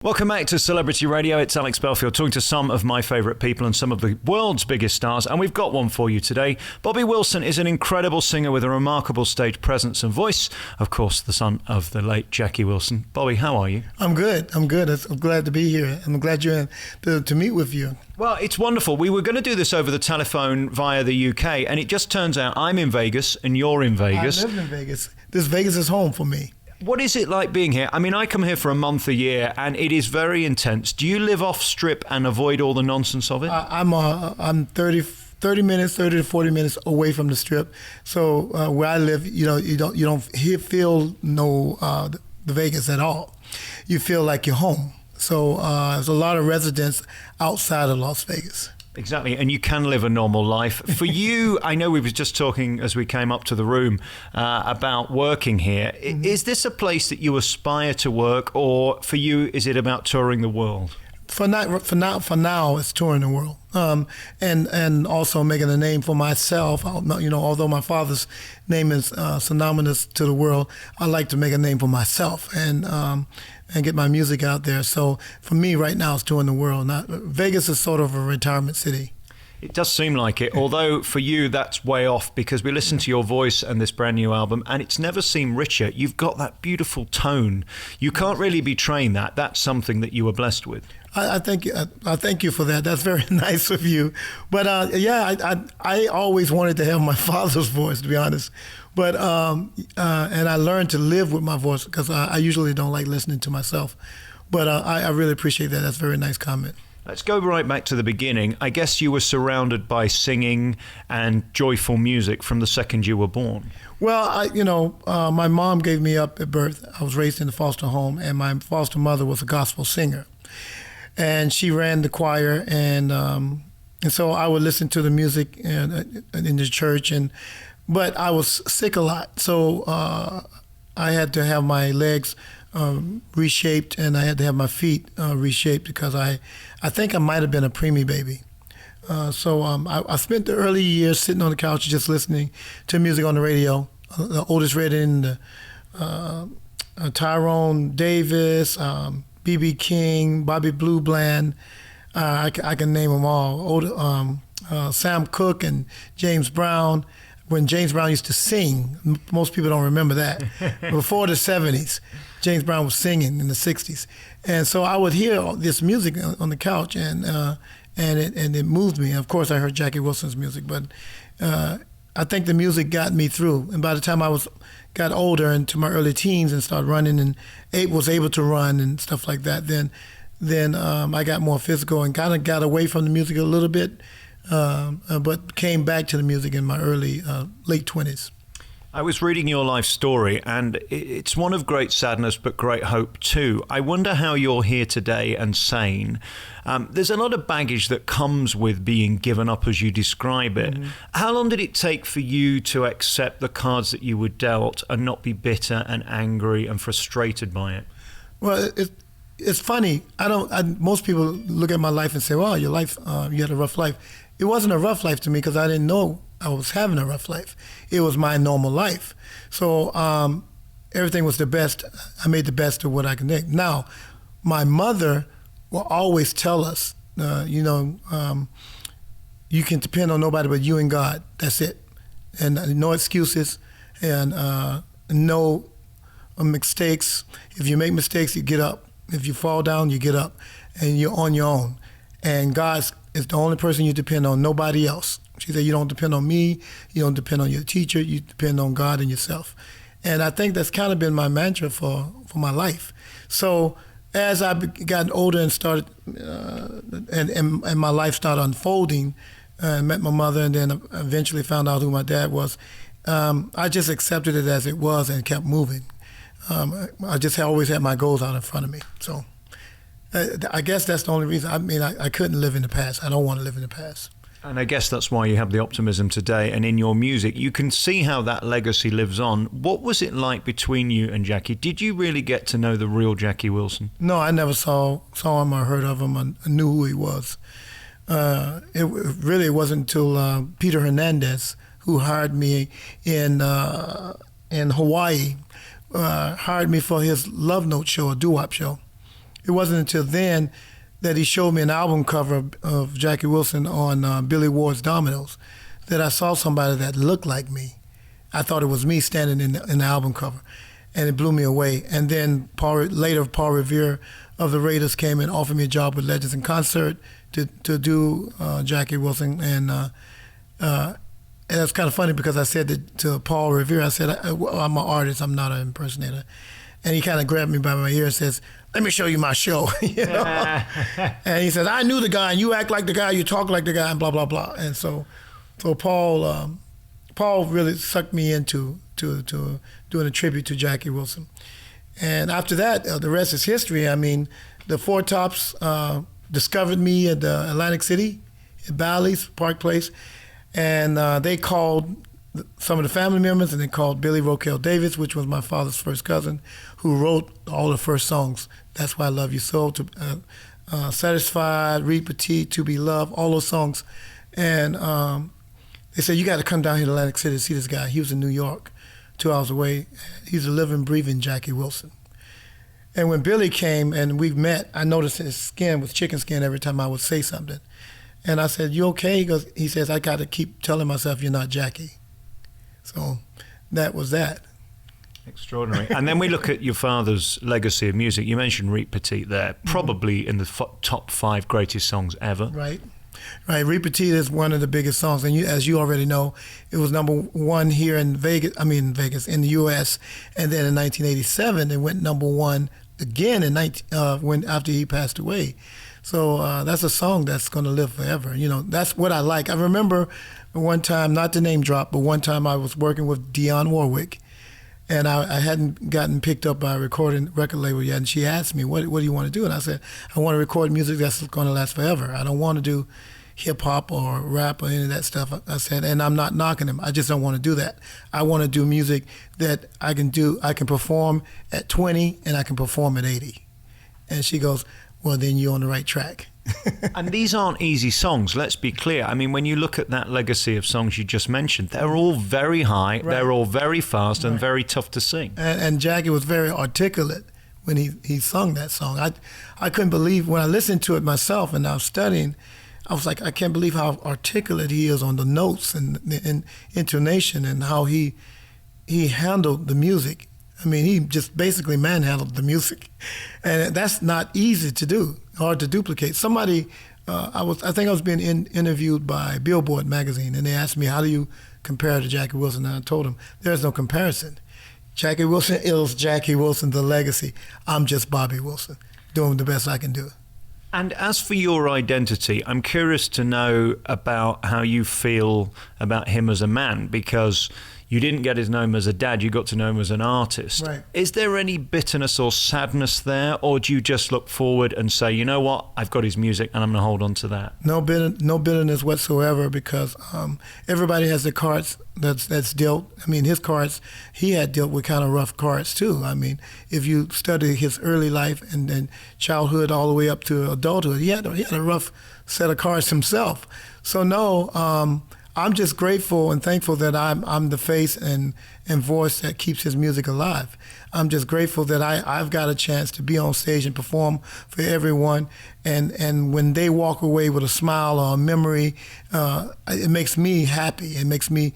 Welcome back to Celebrity Radio. It's Alex Belfield talking to some of my favourite people and some of the world's biggest stars, and we've got one for you today. Bobby Wilson is an incredible singer with a remarkable stage presence and voice. Of course, the son of the late Jackie Wilson. Bobby, how are you? I'm good. I'm glad to be here. I'm glad you're in to meet with you. Well, it's wonderful. We were going to do this over the telephone via the UK, and it just turns out I'm in Vegas and you're in Vegas. I live in Vegas. Vegas is home for me. What is it like being here? I mean, I come here for a month a year, and it is very intense. Do you live off strip and avoid all the nonsense of it? I'm 30 to 40 minutes away from the strip. So where I live, you don't feel the Vegas at all. You feel like you're home. So there's a lot of residents outside of Las Vegas. Exactly, and you can live a normal life. For you, I know we were just talking as we came up to the room about working here. Mm-hmm. Is this a place that you aspire to work, or for you, is it about touring the world? For now, it's touring the world, and also making a name for myself. Although my father's name is synonymous to the world, I like to make a name for myself and get my music out there. So for me, right now, it's touring the world. Vegas is sort of a retirement city. It does seem like it, although for you that's way off, because we listen to your voice and this brand new album and it's never seemed richer. You've got that beautiful tone. You can't really be trained that. That's something that you were blessed with. I thank you for that. That's very nice of you. But I always wanted to have my father's voice, to be honest. But and I learned to live with my voice because I usually don't like listening to myself. But I really appreciate that. That's a very nice comment. Let's go right back to the beginning. I guess you were surrounded by singing and joyful music from the second you were born. Well, my mom gave me up at birth. I was raised in a foster home, and my foster mother was a gospel singer. And she ran the choir, and so I would listen to the music in the church. But I was sick a lot, so I had to have my legs reshaped, and I had to have my feet reshaped because I think I might have been a preemie baby. So I spent the early years sitting on the couch just listening to music on the radio. The Otis Redding, Tyrone Davis, B.B. King, Bobby Blue Bland. I can name them all. Sam Cooke and James Brown. When James Brown used to sing, most people don't remember that. Before the 70s, James Brown was singing in the 60s. And so I would hear all this music on the couch, and it moved me. Of course, I heard Jackie Wilson's music, but I think the music got me through. And by the time I got older into my early teens and started running and was able to run and stuff like that, then I got more physical and kind of got away from the music a little bit, but came back to the music in my early, late 20s. I was reading your life story, and it's one of great sadness but great hope too. I wonder how you're here today and sane. There's a lot of baggage that comes with being given up as you describe it. Mm-hmm. How long did it take for you to accept the cards that you were dealt and not be bitter and angry and frustrated by it? Well, it's funny. Most people look at my life and say, "Well, your life, you had a rough life." It wasn't a rough life to me because I didn't know I was having a rough life. It was my normal life. So everything was the best. I made the best of what I could make. Now, my mother will always tell us, you can depend on nobody but you and God. That's it. And no excuses and no mistakes. If you make mistakes, you get up. If you fall down, you get up. And you're on your own. And God is the only person you depend on, nobody else. She said, you don't depend on me, you don't depend on your teacher, you depend on God and yourself. And I think that's kind of been my mantra for my life. So as I got older and started, and my life started unfolding, and met my mother and then eventually found out who my dad was, I just accepted it as it was and kept moving. I just always had my goals out in front of me. So I guess that's the only reason. I mean, I couldn't live in the past. I don't want to live in the past. And I guess that's why you have the optimism today. And in your music, you can see how that legacy lives on. What was it like between you and Jackie? Did you really get to know the real Jackie Wilson? No, I never saw him or heard of him. I knew who he was. It really wasn't until Peter Hernandez, who hired me in Hawaii, hired me for his Love Note show, a doo-wop show. it wasn't until then that he showed me an album cover of Jackie Wilson on Billy Ward's Dominoes that I saw somebody that looked like me. I thought it was me standing in the album cover, and it blew me away. And then later Paul Revere of the Raiders came and offered me a job with Legends in Concert to do Jackie Wilson. And it's kind of funny because I said to Paul Revere, I said, I'm an artist, I'm not an impersonator. And he kind of grabbed me by my ear and says, let me show you my show. You know? And he says, I knew the guy, and you act like the guy, you talk like the guy, and blah, blah, blah. And so Paul really sucked me into doing a tribute to Jackie Wilson. And after that, the rest is history. I mean, the Four Tops discovered me at Atlantic City, at Bally's, Park Place, and they called some of the family members, and they called Billy Roquel Davis, which was my father's first cousin, who wrote all the first songs. That's Why I Love You So, Satisfied, Reed Petite, To Be Loved, all those songs. And they said, you got to come down here to Atlantic City to see this guy. He was in New York, 2 hours away. He's a living, breathing Jackie Wilson. And when Billy came and we met, I noticed his skin was chicken skin every time I would say something. And I said, you okay? He says, I got to keep telling myself you're not Jackie. So that was that. Extraordinary. And then we look at your father's legacy of music. You mentioned Reed Petite there, probably in the top 5 greatest songs ever. Right. Reed Petite is one of the biggest songs, and as you already know, it was number 1 here in Vegas, in the U.S., and then in 1987 it went number 1 again after he passed away. So that's a song that's going to live forever. You know, that's what I like. I remember one time, not to name drop, but one time I was working with Dionne Warwick, and I hadn't gotten picked up by a record label yet, and she asked me, what do you want to do? And I said, I want to record music that's going to last forever. I don't want to do hip-hop or rap or any of that stuff. I said, and I'm not knocking him. I just don't want to do that. I want to do music that I can perform at 20 and I can perform at 80. And she goes, well, then you're on the right track. And these aren't easy songs, let's be clear. I mean, when you look at that legacy of songs you just mentioned, they're all very high, right. They're all very fast and very tough to sing. And Jackie was very articulate when he sung that song. I couldn't believe, when I listened to it myself and I was studying, I was like, I can't believe how articulate he is on the notes and intonation and how he handled the music. I mean, he just basically manhandled the music, and that's not easy to do, hard to duplicate. Somebody, I think I was being interviewed by Billboard magazine, and they asked me, how do you compare to Jackie Wilson? And I told them, there's no comparison. Jackie Wilson is Jackie Wilson, the legacy. I'm just Bobby Wilson, doing the best I can do. And as for your identity, I'm curious to know about how you feel about him as a man, because you didn't get his name as a dad, you got to know him as an artist. Right. Is there any bitterness or sadness there, or do you just look forward and say, you know what, I've got his music and I'm going to hold on to that? No bitterness whatsoever, because everybody has the cards that's dealt. I mean, his cards, he had dealt with kind of rough cards too. I mean, if you study his early life and then childhood all the way up to adulthood, he had a rough set of cards himself. So no, I'm just grateful and thankful that I'm the face and voice that keeps his music alive. I'm just grateful that I've got a chance to be on stage and perform for everyone, and when they walk away with a smile or a memory, it makes me happy. It makes me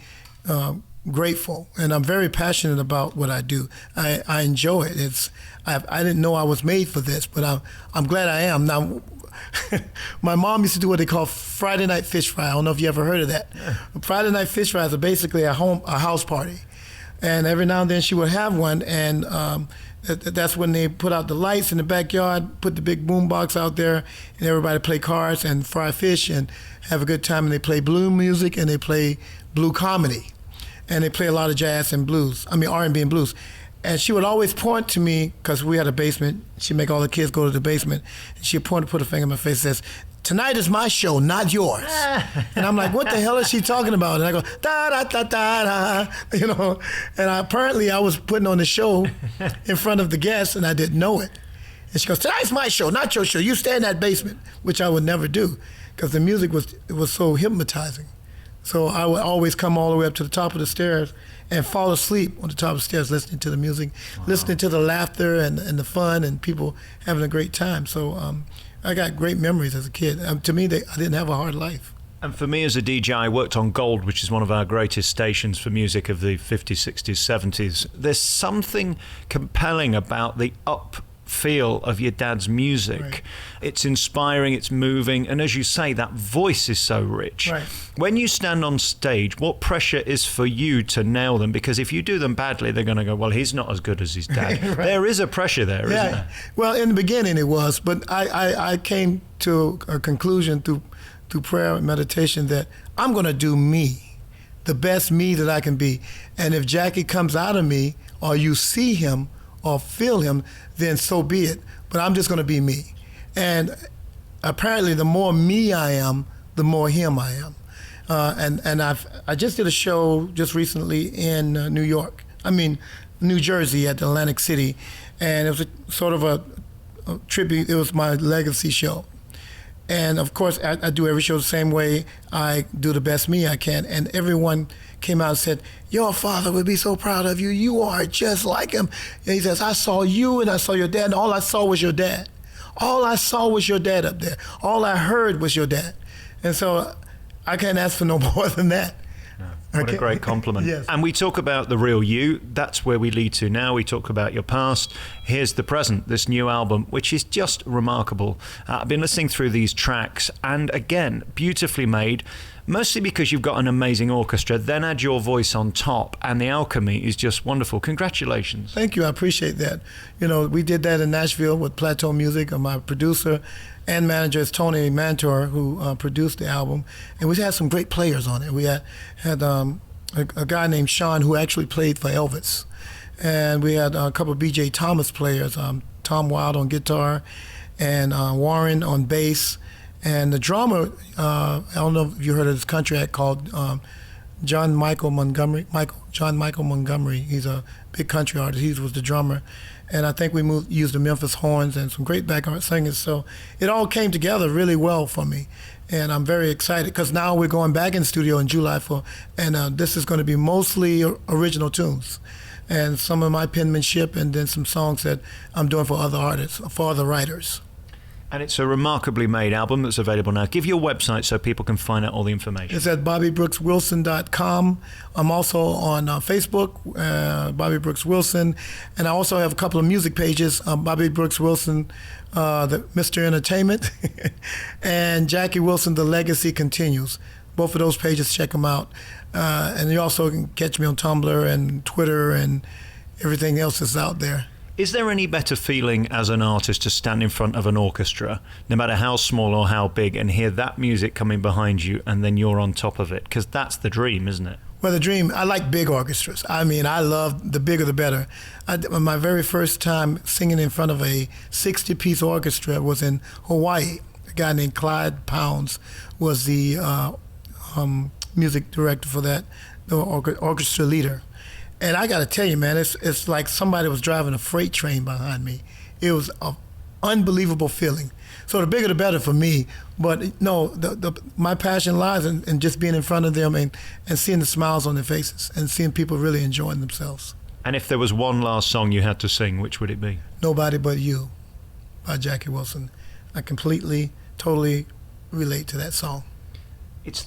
grateful, and I'm very passionate about what I do. I enjoy it. I didn't know I was made for this, but I'm glad I am now. My mom used to do what they call Friday night fish fry. I don't know if you ever heard of that. Yeah. Friday night fish fries are basically a house party, and every now and then she would have one, and that's when they put out the lights in the backyard, put the big boom box out there, and everybody play cards and fry fish and have a good time. And they play blue music and they play blue comedy, and they play a lot of jazz and blues. I mean R&B and blues. And she would always point to me, because we had a basement. She'd make all the kids go to the basement. And she'd put a finger in my face and says, tonight is my show, not yours. And I'm like, what the hell is she talking about? And I go, da-da-da-da-da, you know. And apparently I was putting on the show in front of the guests, and I didn't know it. And she goes, tonight's my show, not your show. You stay in that basement, which I would never do, because the music was so hypnotizing. So I would always come all the way up to the top of the stairs and fall asleep on the top of the stairs listening to the music, listening to the laughter and the fun and people having a great time. So I got great memories as a kid. To me, I didn't have a hard life. And for me as a DJ, I worked on Gold, which is one of our greatest stations for music of the 50s, 60s, 70s. There's something compelling about the up feel of your dad's music. Right. It's inspiring, it's moving, and as you say, that voice is so rich. Right. When you stand on stage, what pressure is for you to nail them? Because if you do them badly, they're going to go, well, he's not as good as his dad. Right. There is a pressure there, isn't there? Well, in the beginning it was, but I came to a conclusion through prayer and meditation that I'm going to do me, the best me that I can be. And if Jackie comes out of me, or you see him or feel him, then so be it. But I'm just going to be me. And apparently the more me I am, the more him I am. And I just did a show just recently in New Jersey at Atlantic City. And it was sort of a tribute. It was my legacy show. And of course, I do every show the same way. I do the best me I can. And everyone came out and said, your father would be so proud of you. You are just like him. And he says, I saw you and I saw your dad, and all I saw was your dad. All I saw was your dad up there. All I heard was your dad. And so I can't ask for no more than that. What a great compliment. Yes. And we talk about the real you. That's where we lead to now. We talk about your past. Here's the present, this new album, which is just remarkable. I've been listening through these tracks, and again, beautifully made, mostly because you've got an amazing orchestra. Then add your voice on top, and the alchemy is just wonderful. Congratulations. Thank you. I appreciate that. We did that in Nashville with Plateau Music. My producer and manager is Tony Mantor, who produced the album. And we had some great players on it. We had a guy named Sean who actually played for Elvis. And we had a couple of B.J. Thomas players, Tom Wilde on guitar and Warren on bass. And the drummer, I don't know if you heard of this country act called John Michael Montgomery. He's a big country artist. He was the drummer. And I think we used the Memphis horns and some great background singers. So it all came together really well for me. And I'm very excited because now we're going back in the studio in July and this is going to be mostly original tunes and some of my penmanship, and then some songs that I'm doing for other artists, for other writers. And it's a remarkably made album that's available now. Give your website so people can find out all the information. It's at BobbyBrooksWilson.com. I'm also on Facebook, Bobby Brooks Wilson. And I also have a couple of music pages, Bobby Brooks Wilson, the Mr. Entertainment, and Jackie Wilson, The Legacy Continues. Both of those pages, check them out. And you also can catch me on Tumblr and Twitter and everything else that's out there. Is there any better feeling as an artist to stand in front of an orchestra, no matter how small or how big, and hear that music coming behind you and then you're on top of it? Because that's the dream, isn't it? Well, the dream, I like big orchestras. I love the bigger the better. My very first time singing in front of a 60-piece orchestra was in Hawaii. A guy named Clyde Pounds was the music director for that, the orchestra leader. And I got to tell you, man, it's like somebody was driving a freight train behind me. It was an unbelievable feeling. So the bigger the better for me. But no, my passion lies in just being in front of them and seeing the smiles on their faces and seeing people really enjoying themselves. And if there was one last song you had to sing, which would it be? Nobody But You by Jackie Wilson. I completely, totally relate to that song.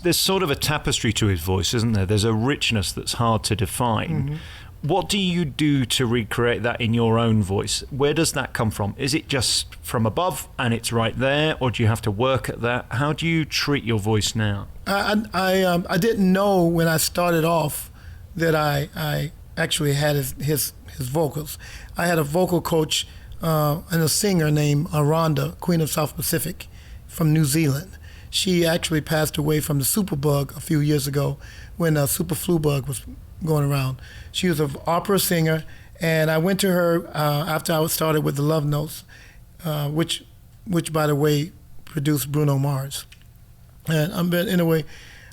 There's sort of a tapestry to his voice, isn't there? There's a richness that's hard to define. Mm-hmm. What do you do to recreate that in your own voice? Where does that come from? Is it just from above and it's right there, or do you have to work at that? How do you treat your voice now? I didn't know when I started off that I actually had his vocals. I had a vocal coach and a singer named Rhonda, Queen of South Pacific, from New Zealand. She actually passed away from the superbug a few years ago when a super flu bug was going around. She was an opera singer, and I went to her after I started with the Love Notes, which by the way produced Bruno Mars. And anyway,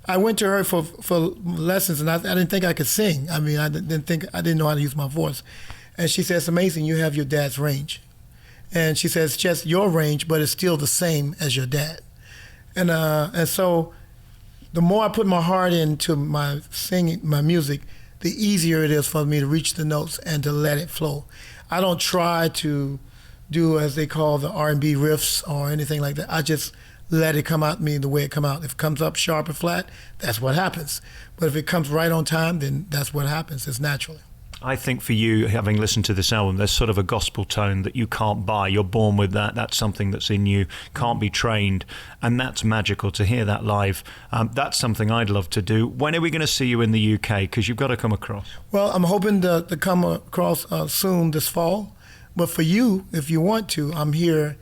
I went to her for lessons, and I didn't think I could sing. I didn't know how to use my voice. And she said, "It's amazing you have your dad's range." And she says, "It's just your range, but it's still the same as your dad." And so the more I put my heart into my singing, my music, the easier it is for me to reach the notes and to let it flow. I don't try to do, as they call, the R&B riffs or anything like that. I just let it come out me the way it come out. If it comes up sharp or flat, that's what happens. But if it comes right on time, then that's what happens. It's naturally. I think for you, having listened to this album, there's sort of a gospel tone that you can't buy. You're born with that. That's something that's in you, can't be trained. And that's magical to hear that live. That's something I'd love to do. When are we going to see you in the UK? Because you've got to come across. Well, I'm hoping to come across soon this fall. But for you, if you want to, I'm here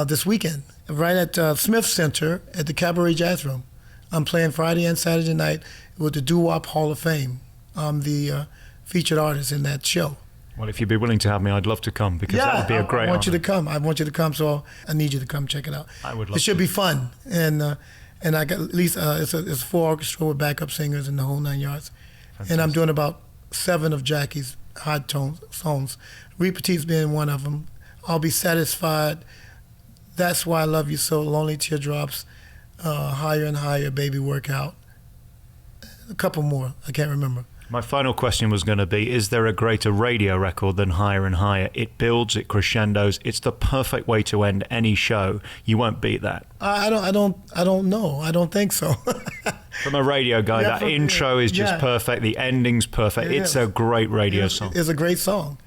this weekend, right at Smith Center at the Cabaret Jazz Room. I'm playing Friday and Saturday night with the Doo-Wop Hall of Fame. I'm the featured artist in that show. Well, if you'd be willing to have me, I'd love to come, because that would be a great I want you honor. to come. I want you to come, so I need you to come check it out. I would love It should to. be fun, and I got at least it's a full orchestra with backup singers and the whole 9 yards. Fantastic. And I'm doing about 7 of Jackie's high tone songs. Repeats being one of them. I'll Be Satisfied. That's Why I Love You So. Lonely Teardrops. Higher and Higher. Baby Workout. A couple more. I can't remember. My final question was going to be, is there a greater radio record than Higher and Higher? It builds, it crescendos. It's the perfect way to end any show. You won't beat that. I don't know. I don't think so. From a radio guy, that intro is just yeah. perfect. The ending's perfect. It's a great radio song. It's a great song.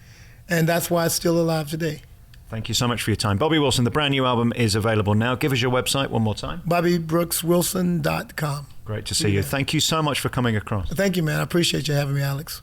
And that's why it's still alive today. Thank you so much for your time. Bobby Wilson, the brand new album is available now. Give us your website one more time. BobbyBrooksWilson.com. Great to see you. Thank you so much for coming across. Thank you, man. I appreciate you having me, Alex.